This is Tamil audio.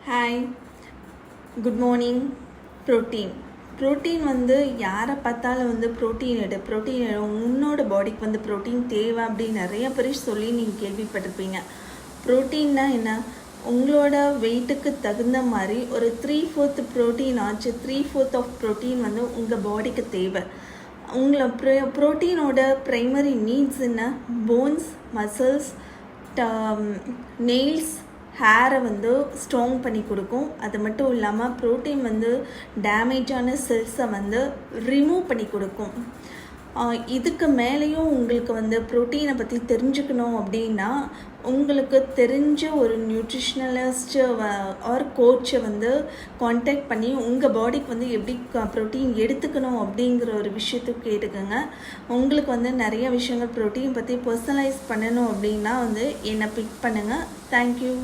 Hi, good morning. ப்ரோட்டீன் வந்து யாரை பார்த்தாலும் வந்து ப்ரோட்டீன் எடு உன்னோட பாடிக்கு வந்து ப்ரோட்டீன் தேவை அப்படின்னு நிறைய பேர் சொல்லி நீங்கள் கேள்விப்பட்டிருப்பீங்க. ப்ரோட்டீன்னா என்ன? உங்களோட வெயிட்டுக்கு தகுந்த மாதிரி ஒரு 3/4 ப்ரோட்டீன் ஆச்சு. 3/4 ஆஃப் ப்ரோட்டீன் வந்து உங்கள் பாடிக்கு தேவை. உங்களை ப்ரோட்டீனோட ப்ரைமரி நீட்ஸ் என்ன? போன்ஸ், மசில்ஸ், நெயில்ஸ், ஹேரை வந்து ஸ்ட்ராங் பண்ணி கொடுக்கும். அது மட்டும் இல்லாமல் ப்ரோட்டீன் வந்து டேமேஜான செல்ஸை வந்து ரிமூவ் பண்ணி கொடுக்கும். இதுக்கு மேலேயும் உங்களுக்கு வந்து ப்ரோட்டீனை பற்றி தெரிஞ்சுக்கணும் அப்படின்னா உங்களுக்கு தெரிஞ்ச ஒரு நியூட்ரிஷனலிஸ்ட்டு ஆர் கோச்சை வந்து காண்டாக்ட் பண்ணி உங்கள் பாடிக்கு வந்து எப்படி ப்ரோட்டீன் எடுத்துக்கணும் அப்படிங்கிற ஒரு விஷயத்தை கேட்டுக்கோங்க. உங்களுக்கு வந்து நிறைய விஷயங்கள் ப்ரோட்டீன் பற்றி பர்சனலைஸ் பண்ணணும் அப்படின்னா வந்து என்னை பிக் பண்ணுங்கள். தேங்க்யூ.